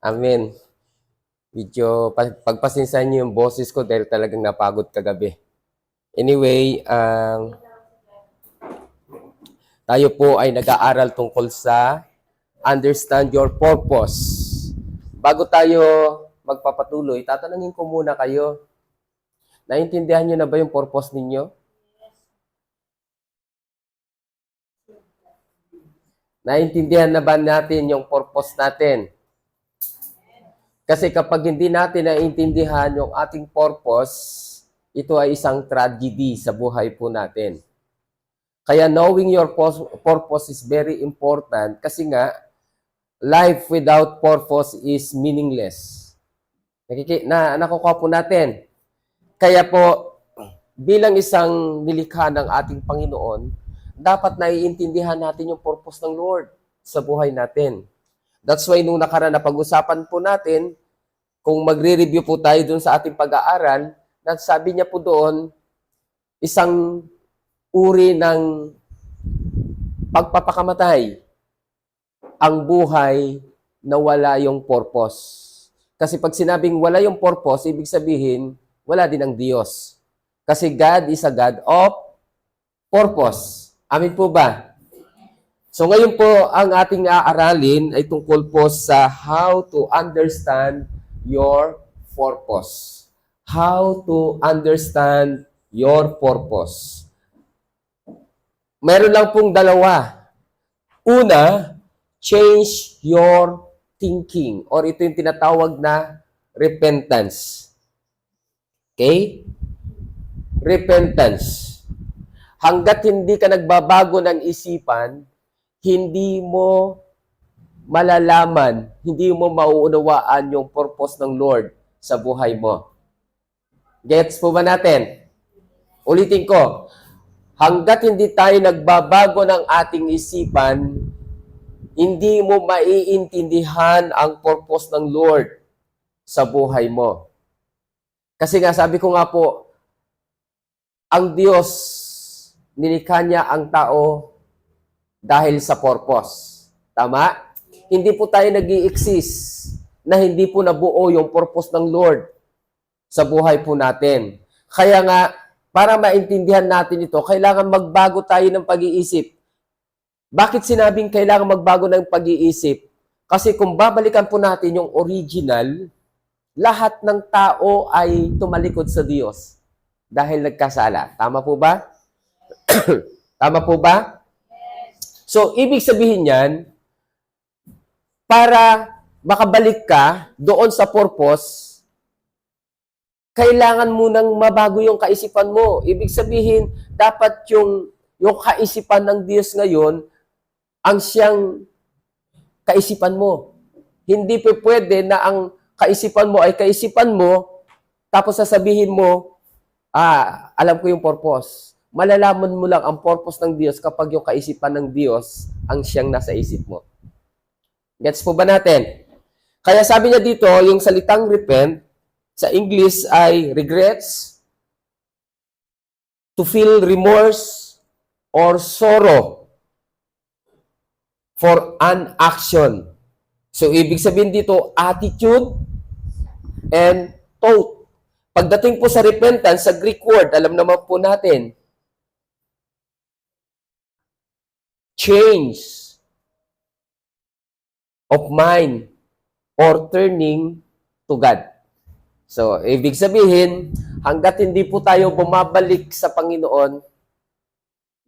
Amen. Medyo pagpasensahan niyo yung boses ko dahil talagang napagod kagabi. Anyway, tayo po ay nag-aaral tungkol sa understand your purpose. Bago tayo magpapatuloy, tatanungin ko muna kayo, naintindihan niyo na ba yung purpose ninyo? Naintindihan na ba natin yung purpose natin? Kasi kapag hindi natin naintindihan yung ating purpose, ito ay isang tragedy sa buhay po natin. Kaya knowing your purpose is very important kasi nga, life without purpose is meaningless. Nakukuha po natin. Kaya po, bilang isang nilikha ng ating Panginoon, dapat naiintindihan natin yung purpose ng Lord sa buhay natin. That's why nung nakaraan na pag-usapan po natin, kung magre-review po tayo dun sa ating pag-aaral, sabi niya po doon, isang uri ng pagpapakamatay ang buhay na wala yung purpose. Kasi pag sinabing wala yung purpose, ibig sabihin, wala din ang Diyos. Kasi God is a God of purpose. Amin po ba? So ngayon po, ang ating aaralin ay tungkol po sa how to understand your purpose. How to understand your purpose. Meron lang pong dalawa. Una, change your thinking. Or ito yung tinatawag na repentance. Okay? Repentance. Hanggat hindi ka nagbabago ng isipan, hindi mo malalaman, hindi mo mauunawaan yung purpose ng Lord sa buhay mo. Gets po ba natin? Ulitin ko, hanggat hindi tayo nagbabago ng ating isipan, hindi mo maiintindihan ang purpose ng Lord sa buhay mo. Kasi nga, sabi ko nga po, ang Diyos, nilikha niya ang tao dahil sa purpose. Tama? Hindi po tayo nag-i-exist na hindi po nabuo yung purpose ng Lord sa buhay po natin. Kaya nga, para maintindihan natin ito, kailangan magbago tayo ng pag-iisip. Bakit sinabing kailangan magbago ng pag-iisip? Kasi kung babalikan po natin yung original, lahat ng tao ay tumalikod sa Diyos dahil nagkasala. Tama po ba? Tama po ba? So, ibig sabihin yan, para makabalik ka doon sa purpose, kailangan mo nang mabago yung kaisipan mo. Ibig sabihin, dapat yung kaisipan ng Diyos ngayon, ang siyang kaisipan mo. Hindi pa pwede na ang kaisipan mo ay kaisipan mo, tapos sasabihin mo, alam ko yung purpose. Malalaman mo lang ang purpose ng Diyos kapag yung kaisipan ng Diyos ang siyang nasa isip mo. Gets po ba natin? Kaya sabi niya dito, yung salitang repent, sa English ay regrets, to feel remorse, or sorrow for an action. So, ibig sabihin dito, attitude and thought. Pagdating po sa repentance, sa Greek word, alam naman po natin, change of mind or turning to God. So, ibig sabihin, hanggat hindi po tayo bumabalik sa Panginoon,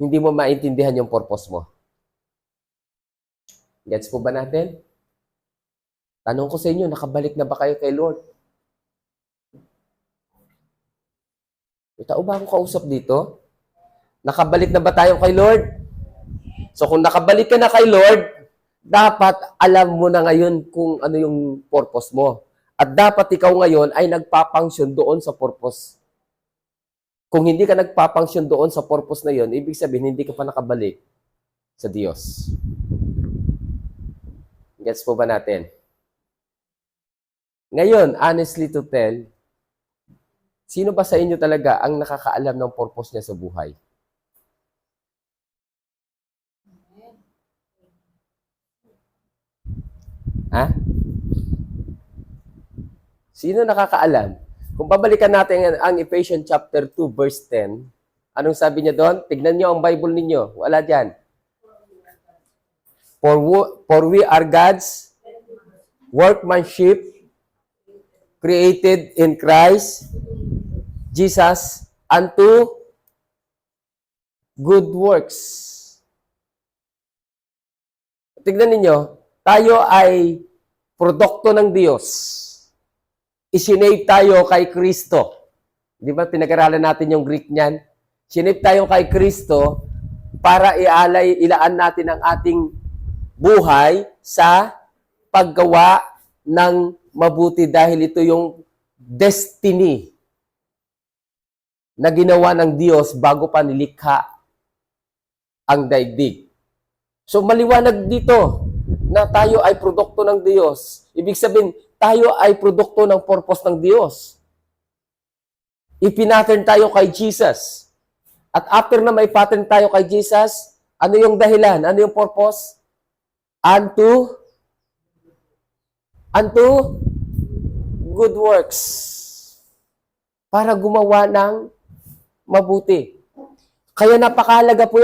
hindi mo maintindihan yung purpose mo. Gets po ba natin? Tanong ko sa inyo, nakabalik na ba kayo kay Lord? May tao ba akong kausap dito? Nakabalik na ba tayo kay Lord? So kung nakabalik ka na kay Lord, dapat alam mo na ngayon kung ano yung purpose mo. At dapat ikaw ngayon ay nagpapangsyon doon sa purpose. Kung hindi ka nagpapangsyon doon sa purpose na yon, ibig sabihin hindi ka pa nakabalik sa Diyos. Gets po ba natin? Ngayon, honestly to tell, sino ba sa inyo talaga ang nakakaalam ng purpose niya sa buhay? Ha? Sino nakakaalam? Kung babalikan natin ang Ephesians chapter 2 verse 10, anong sabi niya doon? Tignan niyo ang Bible ninyo. Wala diyan. For we are God's workmanship, created in Christ Jesus unto good works. Tignan ninyo, tayo ay produkto ng Diyos. Isinave tayo kay Kristo. Di ba, pinag-aralan natin yung Greek niyan? Sinave tayo kay Kristo para ilaan natin ang ating buhay sa paggawa ng mabuti dahil ito yung destiny na ginawa ng Diyos bago pa nilikha ang daigdig. So maliwanag dito na tayo ay produkto ng Diyos. Ibig sabihin, tayo ay produkto ng purpose ng Diyos. Ipinattern tayo kay Jesus. At after na may pattern tayo kay Jesus, ano yung dahilan? Ano yung purpose? Unto good works. Para gumawa ng mabuti. Kaya napakahalaga po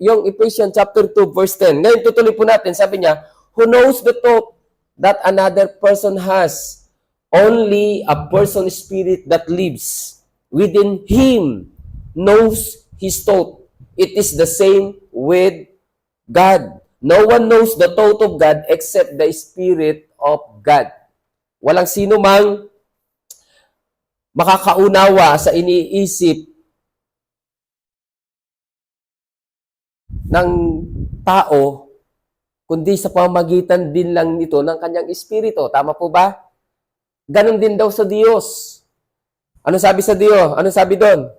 yung Ephesians chapter 2 verse 10. Ngayon tutuloy po natin, sabi niya, who knows the thought that another person has, only a person spirit that lives within him knows his thought. It is the same with God. No one knows the thought of God except the Spirit of God. Walang sino mang makakaunawa sa iniisip ng tao, kundi sa pamagitan din lang nito ng kanyang espiritu. Tama po ba? Ganon din daw sa Diyos. Ano sabi sa Diyos? Ano sabi doon?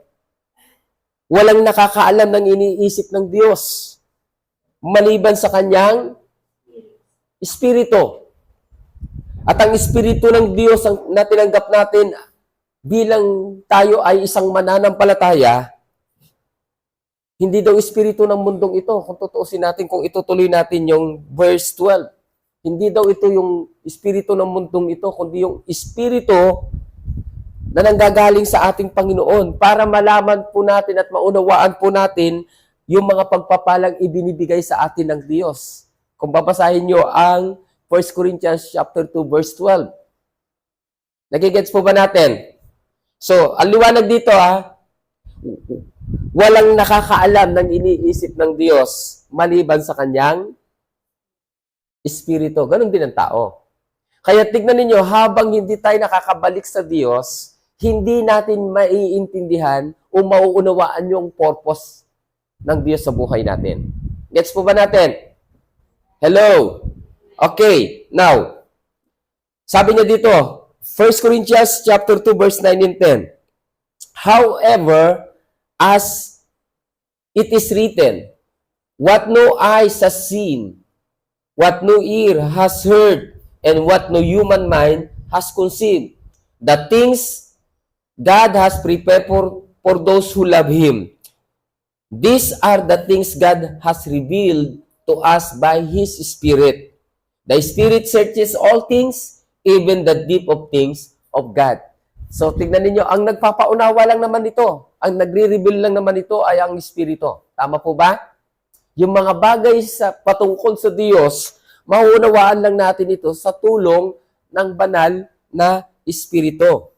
Walang nakakaalam ng iniisip ng Diyos maliban sa kanyang espiritu. At ang espiritu ng Diyos na tinanggap natin bilang tayo ay isang mananampalataya, hindi daw espiritu ng mundong ito. Kung tutuusin natin, kung itutuloy natin yung verse 12, hindi daw ito yung espiritu ng mundong ito, kundi yung espiritu na nanggagaling sa ating Panginoon para malaman po natin at maunawaan po natin yung mga pagpapalang ibinibigay sa atin ng Diyos. Kung babasahin nyo ang 1 Corinthians chapter 2 verse 12. Nagigets po ba natin? So, ang liwanag dito walang nakakaalam ng iniisip ng Diyos maliban sa kanyang espiritu. Ganon din ang tao. Kaya tignan ninyo, habang hindi tayo nakakabalik sa Diyos, hindi natin maiintindihan o mauunawaan yung purpose ng Diyos sa buhay natin. Gets po ba natin? Hello? Okay, now, sabi niya dito, 1 Corinthians chapter 2 verse 9 and 10. However, as it is written, what no eyes has seen, what no ear has heard, and what no human mind has conceived, the things God has prepared for those who love Him. These are the things God has revealed to us by His Spirit. The Spirit searches all things, even the deep of things of God. So, tignan ninyo, ang nagpapaunawa lang naman ito, ang nagre-reveal lang naman ito ay ang Espiritu. Tama po ba? Yung mga bagay sa patungkol sa Diyos, mauunawaan lang natin ito sa tulong ng banal na Espiritu.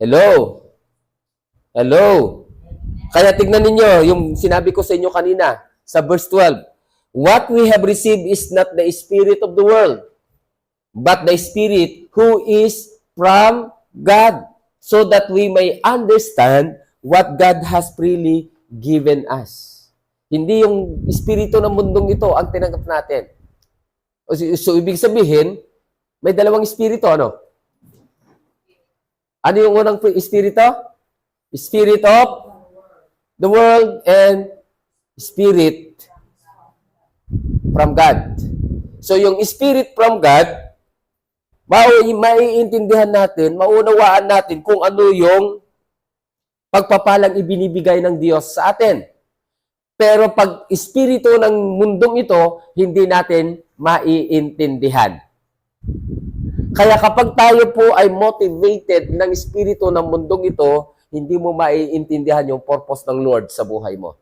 Hello? Hello? Kaya tignan ninyo yung sinabi ko sa inyo kanina sa verse 12. What we have received is not the spirit of the world, but the Spirit who is from God, so that we may understand what God has freely given us. Hindi yung espiritu ng mundong ito ang tinanggap natin. So, ibig sabihin, may dalawang espiritu, ano? Ano yung unang espiritu? Spirit of the world and Spirit from God. So, yung Spirit from God, maiintindihan natin, maunawaan natin kung ano yung pagpapalang ibinibigay ng Diyos sa atin. Pero pag espiritu ng mundong ito, hindi natin maiintindihan. Kaya kapag tayo po ay motivated ng espiritu ng mundong ito, hindi mo maiintindihan yung purpose ng Lord sa buhay mo.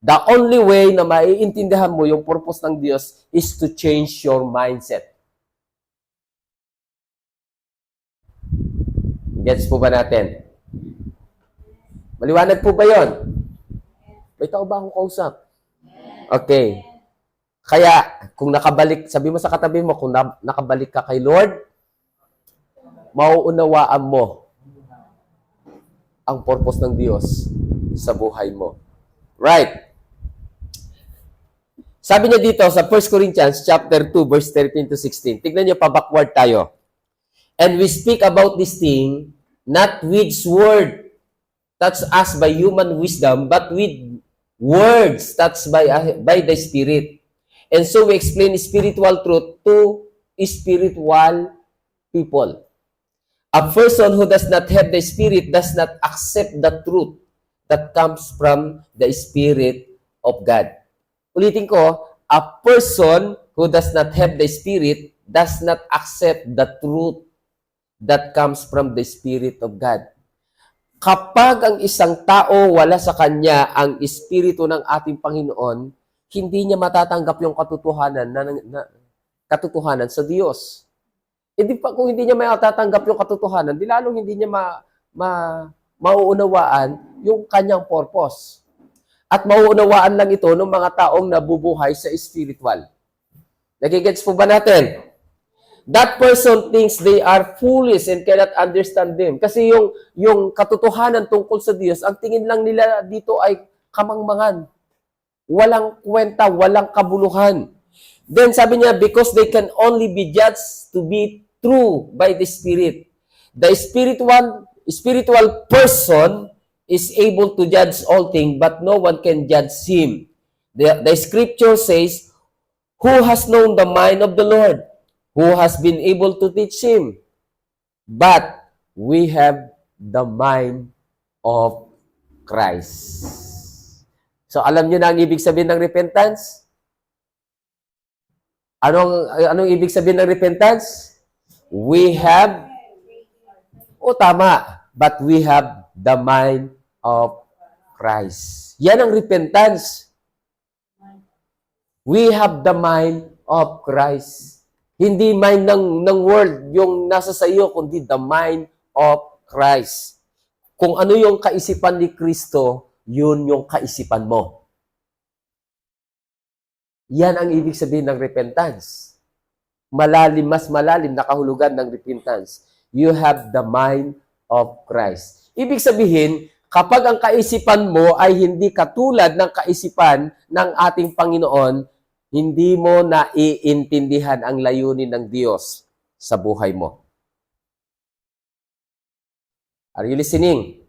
The only way na maiintindihan mo yung purpose ng Diyos is to change your mindset. Gets po ba natin? Maliwanag po ba yon? May tao ba akong kausap? Okay. Kaya, kung nakabalik, sabi mo sa katabi mo, kung nakabalik ka kay Lord, mauunawaan mo ang purpose ng Diyos sa buhay mo. Right. Sabi niya dito sa 1 Corinthians chapter 2, verse 13 to 16. Tignan niyo pa, backward tayo. And we speak about this thing, not with word touched us by human wisdom, but with words touched by the Spirit. And so we explain spiritual truth to spiritual people. A person who does not have the Spirit does not accept the truth that comes from the Spirit of God. Ulitin ko, a person who does not have the Spirit does not accept the truth that comes from the Spirit of God. Kapag ang isang tao wala sa kanya ang Espiritu ng ating Panginoon, hindi niya matatanggap yung katotohanan katotohanan sa Diyos. Hindi pa kung hindi niya matatanggap yung katotohanan, di lalong hindi niya mauunawaan yung kanyang purpose. At mauunawaan lang ito ng mga taong nabubuhay sa spiritual. Nagigets po ba natin? That person thinks they are foolish and cannot understand them. Kasi yung katotohanan tungkol sa Diyos, ang tingin lang nila dito ay kamangmangan. Walang kwenta, walang kabuluhan. Then sabi niya, because they can only be judged to be true by the Spirit. The spiritual person is able to judge all things, but no one can judge him. The scripture says, who has known the mind of the Lord? Who has been able to teach him? But we have the mind of Christ. So alam niyo na ang ibig sabihin ng repentance? Anong ibig sabihin ng repentance? We have, tama, but we have the mind of Christ. Yan ang repentance. We have the mind of Christ. Hindi mind ng world yung nasa sa iyo, kundi the mind of Christ. Kung ano yung kaisipan ni Kristo, yun yung kaisipan mo. Yan ang ibig sabihin ng repentance. Malalim, mas malalim na kahulugan ng repentance. You have the mind of Christ. Ibig sabihin, kapag ang kaisipan mo ay hindi katulad ng kaisipan ng ating Panginoon, hindi mo naiintindihan ang layunin ng Diyos sa buhay mo. Are you listening?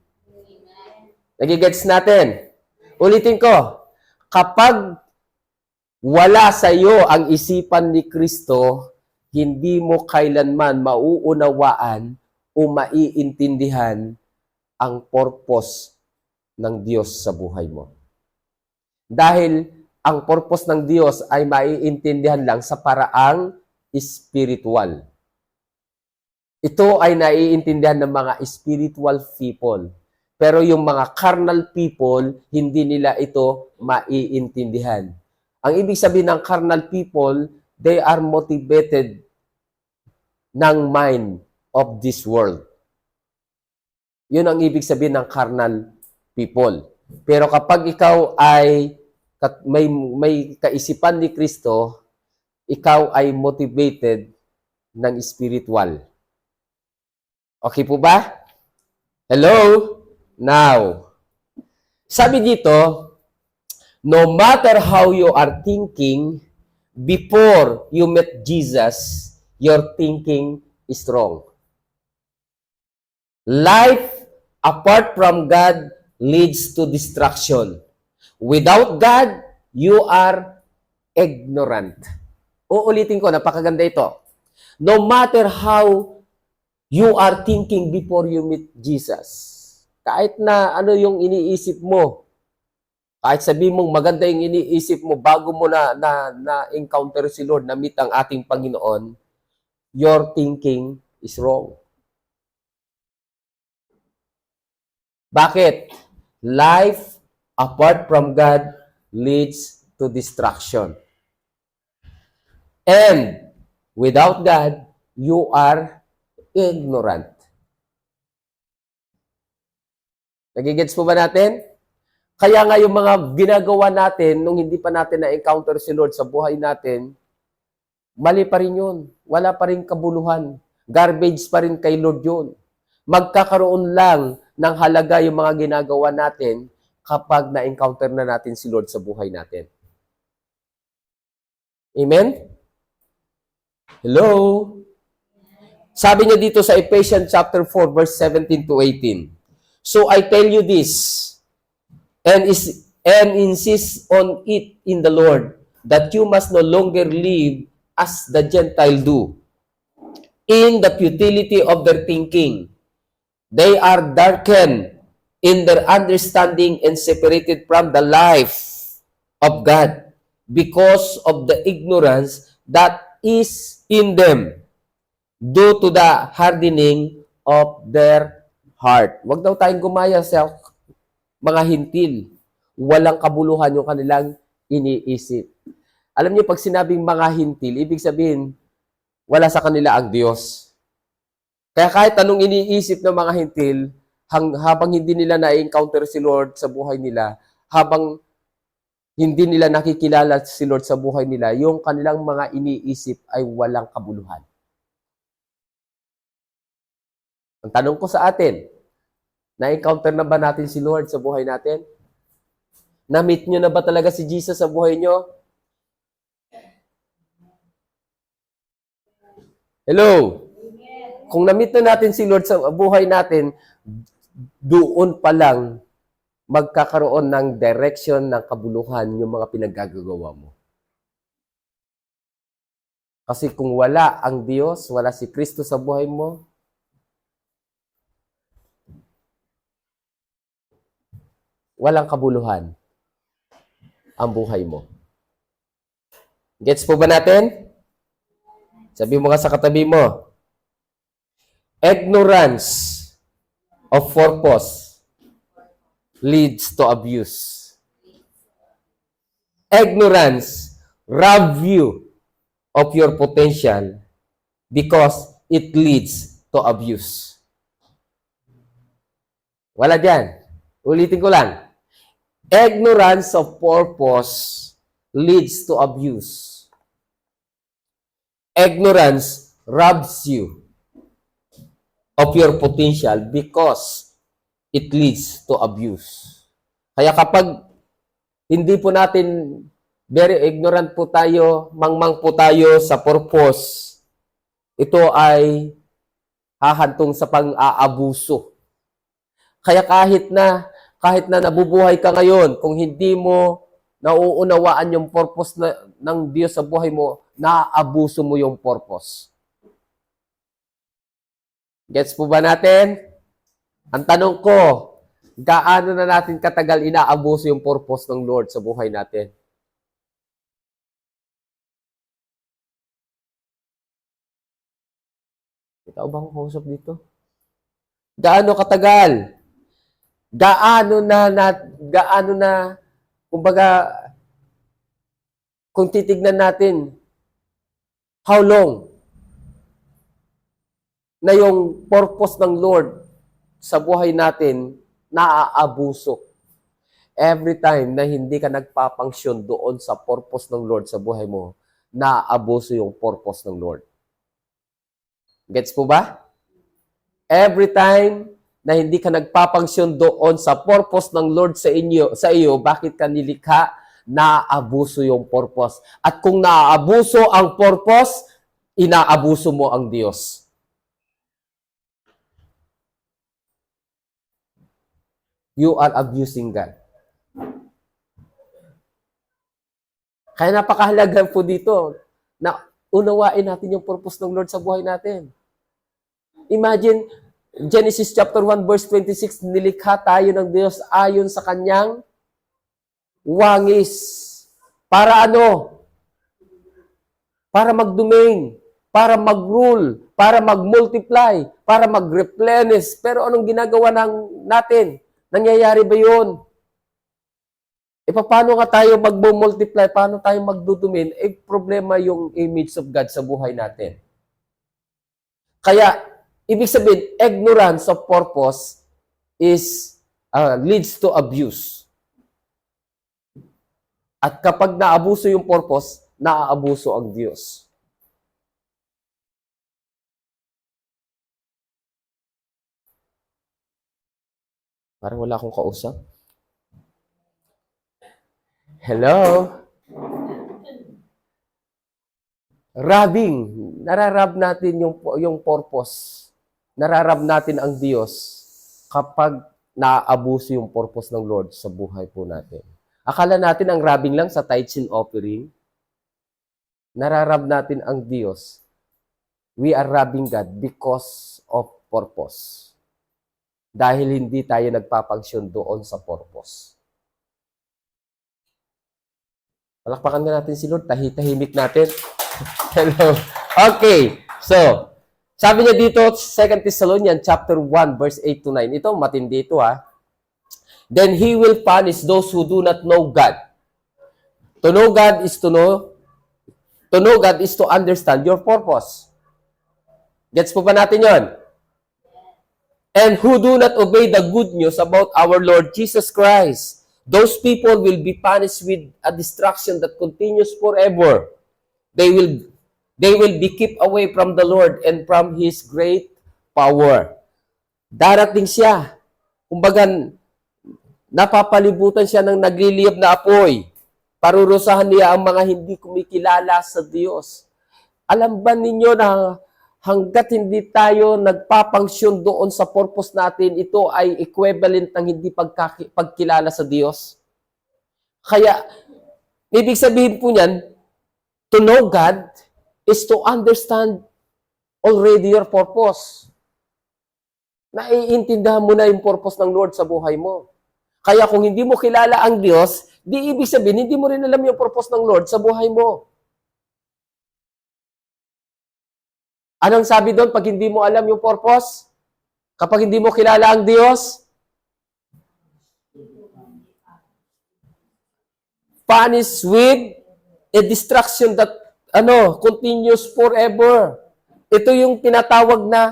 Nagigets natin? Ulitin ko, kapag wala sa iyo ang isipan ni Kristo, hindi mo kailanman mauunawaan o maiintindihan ang purpose ng Diyos sa buhay mo. Dahil ang purpose ng Diyos ay maiintindihan lang sa paraang spiritual. Ito ay naiintindihan ng mga spiritual people. Pero yung mga carnal people, hindi nila ito maiintindihan. Ang ibig sabihin ng carnal people, they are motivated ng mind of this world. Yun ang ibig sabihin ng carnal people. Pero kapag ikaw ay may kaisipan ni Kristo, ikaw ay motivated ng spiritual. Okay po ba? Hello? Now, sabi dito, no matter how you are thinking before you met Jesus, your thinking is wrong. Life apart from God leads to destruction. Without God, you are ignorant. Uulitin ko, napakaganda ito. No matter how you are thinking before you meet Jesus, kahit na ano yung iniisip mo, kahit sabihin mong maganda yung iniisip mo bago mo na encounter si Lord, na meet ang ating Panginoon, your thinking is wrong. Bakit? Life apart from God leads to destruction. And without God, you are ignorant. Nagigets po ba natin? Kaya nga yung mga ginagawa natin nung hindi pa natin na-encounter si Lord sa buhay natin, mali pa rin yun. Wala pa rin kabuluhan. Garbage pa rin kay Lord yun. Magkakaroon lang ng halaga yung mga ginagawa natin kapag na-encounter na natin si Lord sa buhay natin. Amen? Hello? Sabi niya dito sa Ephesians chapter 4, verse 17 to 18. So I tell you this, and insist on it in the Lord, that you must no longer live as the Gentiles do, in the futility of their thinking. They are darkened in their understanding and separated from the life of God because of the ignorance that is in them due to the hardening of their heart. Huwag daw tayong gumaya sa mga hintil. Walang kabuluhan yung kanilang iniisip. Alam niyo, pag sinabing mga hintil, ibig sabihin, wala sa kanila ang Diyos. Kaya kahit anong iniisip ng mga hintil, habang hindi nila na-encounter si Lord sa buhay nila, habang hindi nila nakikilala si Lord sa buhay nila, yung kanilang mga iniisip ay walang kabuluhan. Ang tanong ko sa atin, na-encounter na ba natin si Lord sa buhay natin? Na-meet nyo na ba talaga si Jesus sa buhay nyo? Hello? Kung na-meet na natin si Lord sa buhay natin, doon pa lang magkakaroon ng direction ng kabuluhan yung mga pinaggagawa mo. Kasi kung wala ang Diyos, wala si Kristo sa buhay mo, walang kabuluhan ang buhay mo. Gets po ba natin? Sabi mo nga sa katabi mo, ignorance of purpose leads to abuse. Ignorance robs you of your potential because it leads to abuse. Wala dyan. Ulitin ko lang. Ignorance of purpose leads to abuse. Ignorance robs you of your potential because it leads to abuse. Kaya kapag hindi po natin, very ignorant po tayo, mangmang po tayo sa purpose, ito ay hahantong sa pang-aabuso. Kaya kahit na nabubuhay ka ngayon, kung hindi mo nauunawaan yung purpose ng Diyos sa buhay mo, naaabuso mo yung purpose. Gets po ba natin? Ang tanong ko, gaano na natin katagal inaabuso yung purpose ng Lord sa buhay natin? Ikaw ba ang kausap dito? Gaano katagal? Gaano na, kumbaga, kung titignan natin, how long na yung purpose ng Lord sa buhay natin naaabuso. Every time na hindi ka nagpapangsyon doon sa purpose ng Lord sa buhay mo, naaabuso yung purpose ng Lord. Gets po ba? Every time na hindi ka nagpapangsyon doon sa purpose ng Lord sa iyo, bakit ka nilikha? Naaabuso yung purpose. At kung naaabuso ang purpose, inaabuso mo ang Diyos. You are abusing God. Kaya napakahalaga po dito na unawain natin yung purpose ng Lord sa buhay natin. Imagine, Genesis chapter 1 verse 26, nilikha tayo ng Diyos ayon sa kanyang wangis. Para ano? Para mag-domain. para mag-rule, para mag-multiply, para mag-replenish. Pero anong ginagawa natin? Nangyayari ba yun? E paano nga tayo mag-multiply? Paano tayo magdudumin? Eh, problema yung image of God sa buhay natin. Kaya, ibig sabihin, ignorance of purpose leads to abuse. At kapag naabuso yung purpose, naaabuso ang Diyos. Parang wala akong kausap. Hello? Robbing. Nararab natin yung purpose. Nararab natin ang Diyos kapag naaabuso yung purpose ng Lord sa buhay po natin. Akala natin ang robbing lang sa tithes and offering. Nararab natin ang Diyos. We are robbing God because of purpose. Dahil hindi tayo nagpapangsyon doon sa purpose. Palakpakan nga natin si Lord. Tahimik natin. Hello. Okay. So, sabi niya dito, 2 Thessalonians chapter 1, verse 8 to 9. Ito, matindi ito ha. Then He will punish those who do not know God. To know God is to know. To know God is to understand your purpose. Gets po ba natin yon? And who do not obey the good news about our Lord Jesus Christ. Those people will be punished with a destruction that continues forever. They will be kept away from the Lord and from His great power. Darating siya. Kumbaga, napapalibutan siya ng nagliliyab na apoy. Parurusahan niya ang mga hindi kumikilala sa Diyos. Alam ba ninyo na hanggat hindi tayo nagpapangsyon doon sa purpose natin, ito ay equivalent ng hindi pagkilala sa Diyos? Kaya, ibig sabihin po niyan, to know God is to understand already your purpose. Naiintindihan mo na yung purpose ng Lord sa buhay mo. Kaya kung hindi mo kilala ang Diyos, di ibig sabihin, hindi mo rin alam yung purpose ng Lord sa buhay mo. Anong sabi doon pag hindi mo alam yung purpose? Kapag hindi mo kilala ang Diyos? Punish with a destruction that continues forever. Ito yung tinatawag na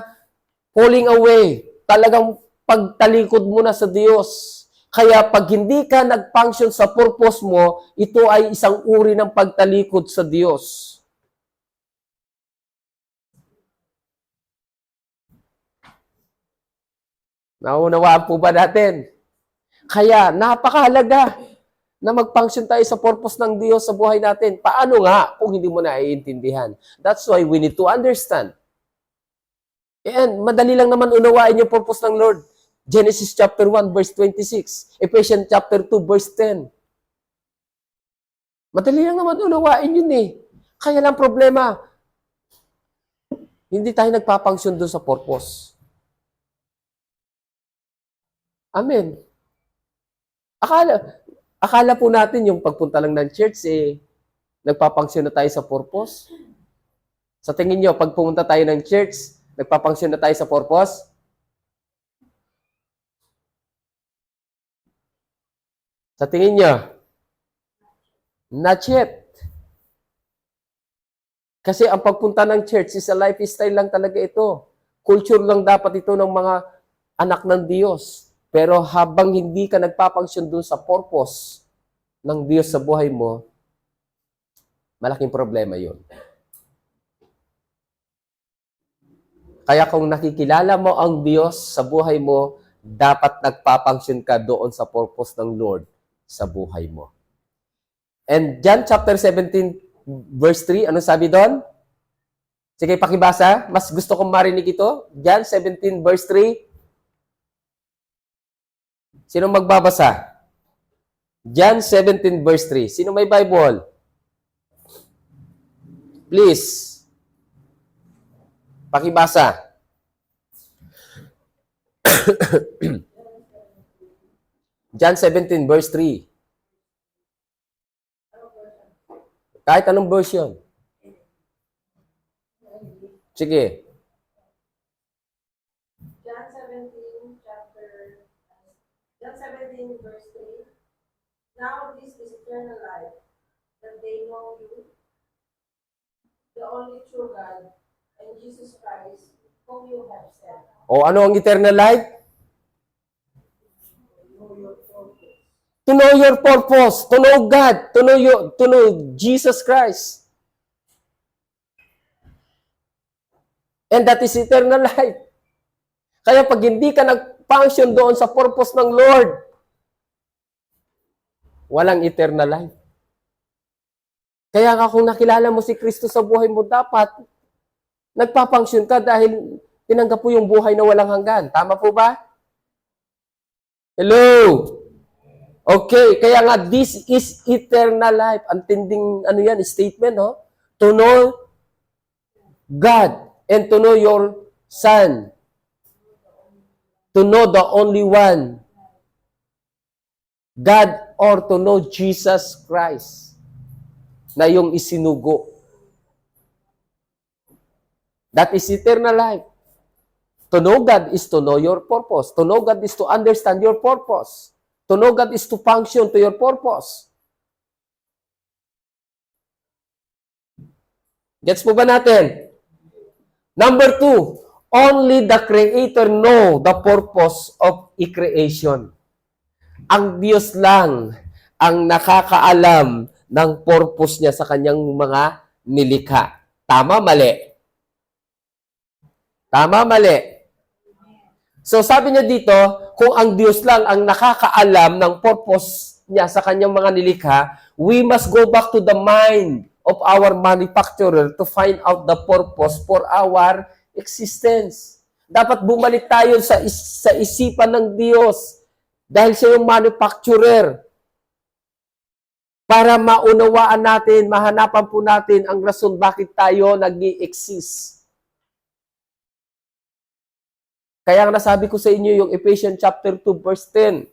falling away. Talagang pagtalikod mo na sa Diyos. Kaya pag hindi ka nag-function sa purpose mo, ito ay isang uri ng pagtalikod sa Diyos. Naunawaan po ba natin? Kaya napakahalaga na mag-function tayo sa purpose ng Diyos sa buhay natin. Paano nga kung hindi mo naiintindihan? That's why we need to understand. And madali lang naman unawain yung purpose ng Lord. Genesis chapter 1 verse 26. Ephesians chapter 2 verse 10. Madali lang naman unawain yun eh. Kaya lang problema, hindi tayo nagpapangsyon doon sa purpose. Amen. Akala po natin yung pagpunta lang ng church, nagpapangsyon na tayo sa purpose. Sa tingin nyo, pag pumunta tayo ng church, nagpapangsyon na tayo sa purpose? Sa tingin nyo? Not yet. Kasi ang pagpunta ng church is a lifestyle lang talaga ito. Culture lang dapat ito ng mga anak ng Diyos. Pero habang hindi ka nagpapangsyon doon sa purpose ng Diyos sa buhay mo, malaking problema yun. Kaya kung nakikilala mo ang Diyos sa buhay mo, dapat nagpapangsyon ka doon sa purpose ng Lord sa buhay mo. And John chapter 17 verse 3, ano sabi doon? Sige, pakibasa. Mas gusto kong marinig ito. John 17 verse 3. Sino magbabasa? John 17 verse 3. Sino may Bible? Please. Pakibasa. John 17 verse 3. Kahit anong version. Sige. John 17, John 17, verse 3. Now this is eternal life, that they know you, the only true God, and Jesus Christ, whom you have sent. O ano ang eternal life? To know your purpose, to know God, to know Jesus Christ. And that is eternal life. Kaya pag hindi ka nag-function doon sa purpose ng Lord, walang eternal life. Kaya nga kung nakilala mo si Kristo sa buhay mo, dapat nagpa-function ka dahil tinanggap mo yung buhay na walang hanggan. Tama po ba? Hello? Okay, kaya nga this is eternal life. Ang tinding yan, statement, no? To know God and to know your Son. To know the only one. God or to know Jesus Christ na yung isinugo. That is eternal life. To know God is to know your purpose. To know God is to understand your purpose. To know God is to function to your purpose. Gets po ba natin? Number 2, only the Creator know the purpose of creation. Ang Diyos lang ang nakakaalam ng purpose niya sa kanyang mga nilikha. Tama, mali? Tama, mali? So sabi niya dito, kung ang Diyos lang ang nakakaalam ng purpose niya sa kanyang mga nilikha, we must go back to the mind of our manufacturer to find out the purpose for our existence. Dapat bumalik tayo sa isipan ng Diyos dahil siya yung manufacturer para maunawaan natin, mahanapan po natin ang rason bakit tayo nag-i-exist. Kaya ang nasabi ko sa inyo yung Ephesians chapter 2 verse 10.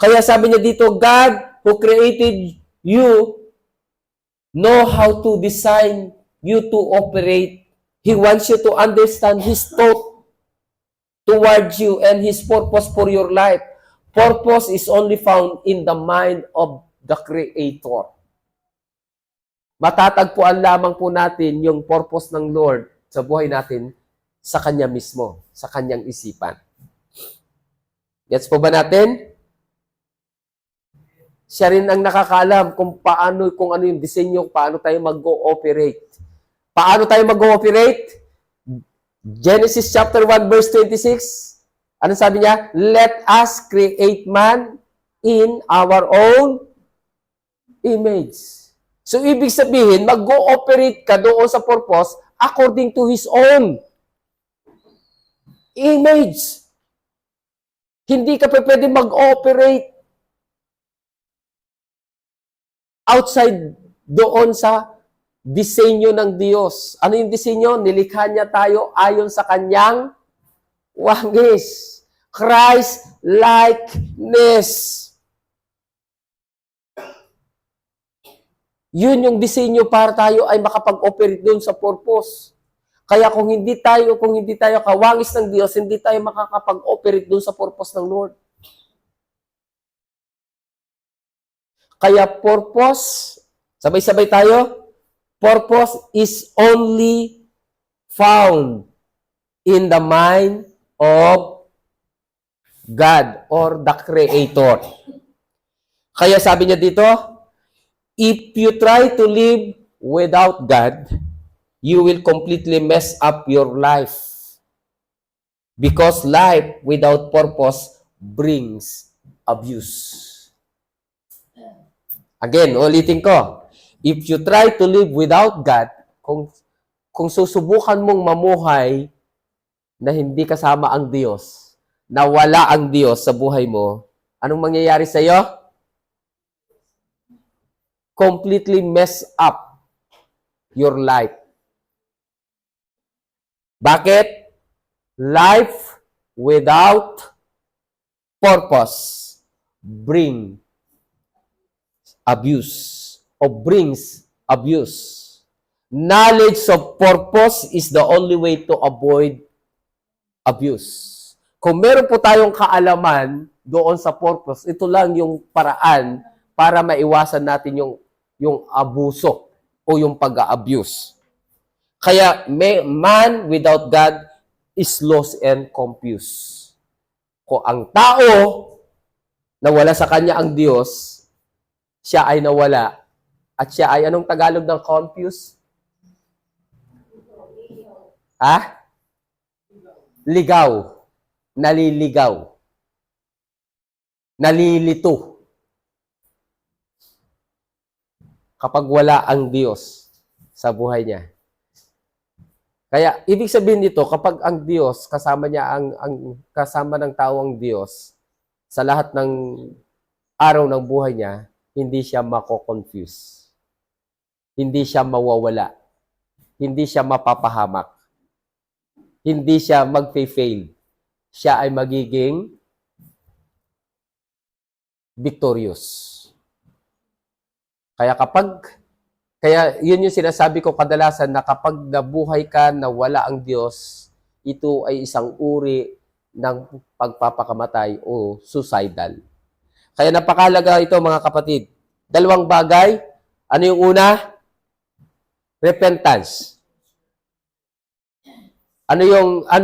Kaya sabi niya dito, God who created you know how to design you to operate. He wants you to understand His thought towards you and His purpose for your life. Purpose is only found in the mind of the Creator. Matatagpuan lamang po natin yung purpose ng Lord sa buhay natin sa Kanya mismo, sa Kanyang isipan. Gets po ba natin? Siya rin ang nakakaalam kung ano yung disenyo, paano tayo mag-ooperate. Paano tayo mag-ooperate? Genesis chapter 1 verse 26. Ano sabi niya? Let us create man in our own image. So, ibig sabihin, mag-ooperate ka doon sa purpose according to His own image. Hindi ka pa pwede mag-ooperate outside doon sa disenyo ng Diyos. Ano yung disenyo? Nilikha niya tayo ayon sa Kanyang wangis. Christ-likeness. Yun yung disenyo para tayo ay makapag-operate doon sa purpose. Kaya kung hindi tayo kawangis ng Diyos, hindi tayo makakapag-operate doon sa purpose ng Lord. Kaya purpose, sabay-sabay tayo, purpose is only found in the mind of God or the Creator. Kaya sabi niya dito, if you try to live without God, you will completely mess up your life. Because life without purpose brings abuse. Again, ulitin ko. If you try to live without God, kung susubukan mong mamuhay na hindi kasama ang Diyos, na wala ang Diyos sa buhay mo, anong mangyayari sa iyo? Completely mess up your life. Bakit? Life without purpose brings abuse. Knowledge of purpose is the only way to avoid abuse. Kung meron po tayong kaalaman doon sa purpose, ito lang yung paraan para maiwasan natin yung abuso o yung pag-abuse. Kaya man without God is lost and confused. Kung ang tao nawala sa kanya ang Diyos, siya ay nawala. At siya ay anong Tagalog ng confused? Ha? Ligaw. Naliligaw. Nalilito. Kapag wala ang Diyos sa buhay niya. Kaya, ibig sabihin nito, kapag ang Diyos, kasama niya ang kasama ng tao ang Diyos, sa lahat ng araw ng buhay niya, hindi siya mako-confuse. Hindi siya mawawala. Hindi siya mapapahamak. Hindi siya mag-fail. Siya ay magiging victorious. Kaya yun yung sinasabi ko kadalasan na kapag nabuhay ka na wala ang Diyos, ito ay isang uri ng pagpapakamatay o suicidal. Kaya napakahalaga ito mga kapatid. Dalawang bagay. Ano yung una? Repentance. Ano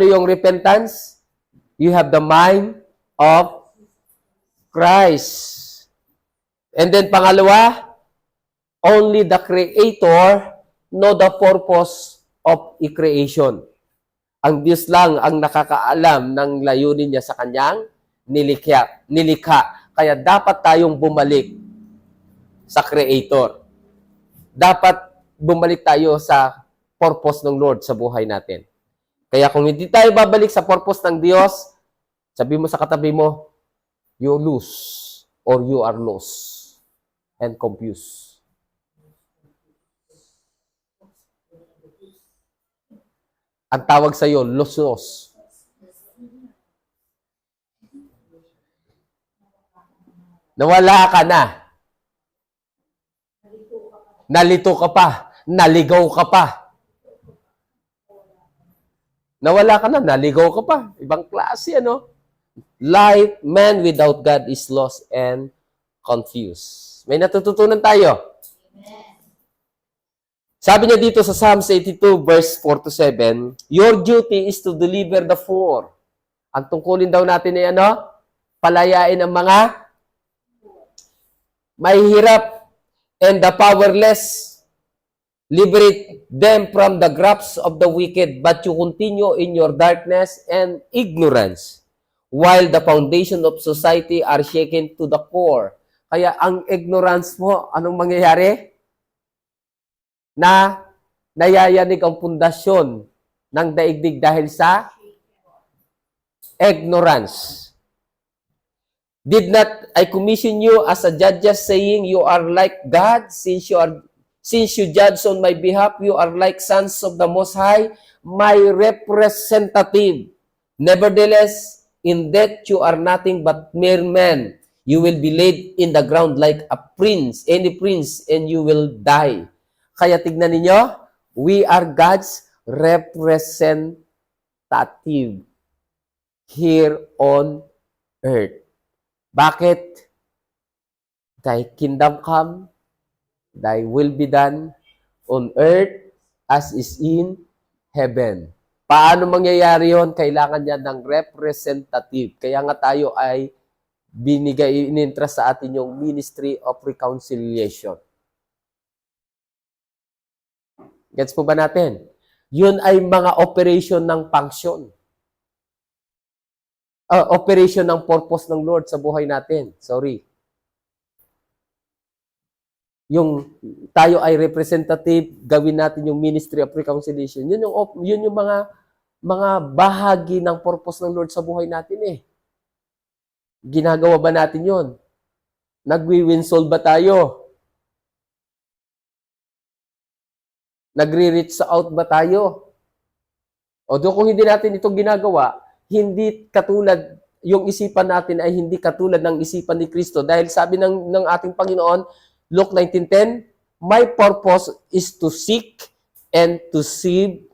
yung repentance? You have the mind of Christ. And then pangalawa, only the Creator know the purpose of creation. Ang Diyos lang ang nakakaalam ng layunin niya sa kanyang nilikha. Kaya dapat tayong bumalik sa Creator. Dapat bumalik tayo sa purpose ng Lord sa buhay natin. Kaya kung hindi tayo babalik sa purpose ng Diyos, sabi mo sa katabi mo, you lose or you are lost and confused. Ang tawag sa iyo, losos. Nawala ka na. Nalito ka pa. Naligaw ka pa. Nawala ka na, naligaw ka pa. Ibang klase, ano? Life, man without God is lost and confused. May natututunan tayo. Sabi niya dito sa Psalms 82, verse 4 to 7, your duty is to deliver the poor. Ang tungkulin daw natin ay ano? Palayain ang mga mahihirap and the powerless. Liberate them from the grasp of the wicked, but you continue in your darkness and ignorance, while the foundation of society are shaken to the core. Kaya ang ignorance mo, anong mangyayari? Na nayayanig ang pundasyon ng daigdig dahil sa ignorance. Did not I commission you as a judge, saying you are like God, since you judge on my behalf, you are like sons of the Most High, my representative. Nevertheless, in death you are nothing but mere men. You will be laid in the ground like a prince, any prince, and you will die. Kaya tignan ninyo, we are God's representative here on earth. Bakit? Thy kingdom come, thy will be done on earth as is in heaven. Paano mangyayari yon? Kailangan niya ng representative. Kaya nga tayo ay inintrust sa atin yung Ministry of Reconciliation. Gets po ba natin? Yun ay mga operation ng function. Operation ng purpose ng Lord sa buhay natin. Sorry. Yung tayo ay representative, gawin natin yung Ministry of Reconciliation. Yun yung mga bahagi ng purpose ng Lord sa buhay natin eh. Ginagawa ba natin yun? Nagwi-win soul ba tayo? Nagre-reach out ba tayo? O kung hindi natin itong ginagawa, hindi katulad, yung isipan natin ay hindi katulad ng isipan ni Kristo. Dahil sabi ng ating Panginoon, Luke 19:10, my purpose is to seek and to save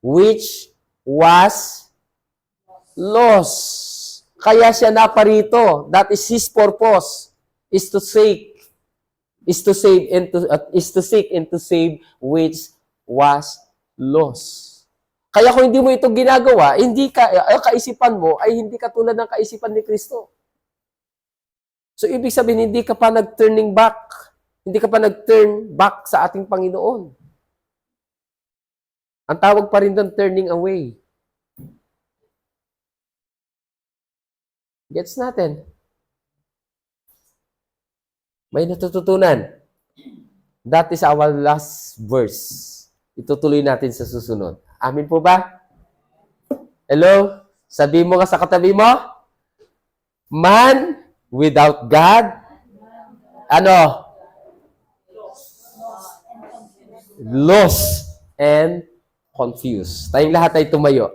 which was lost. Kaya siya naparito. That is his purpose, is to seek, is to save is to seek and to save which was lost. Kaya kung hindi mo ito ginagawa, ang kaisipan mo ay hindi katulad ng kaisipan ni Kristo. So, ibig sabihin, hindi ka pa nag-turning back. Hindi ka pa nag-turn back sa ating Panginoon. Ang tawag pa rin doon, turning away. Gets natin? May natututunan. That is our last verse. Itutuloy natin sa susunod. Amin po ba? Hello? Sabi mo nga sa katabi mo, man without God, ano? Lost and confused. Tayong lahat ay tumayo.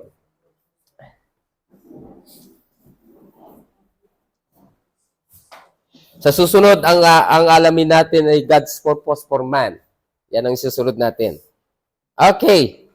Sa susunod, ang alamin natin ay God's purpose for man. Yan ang susunod natin. Okay.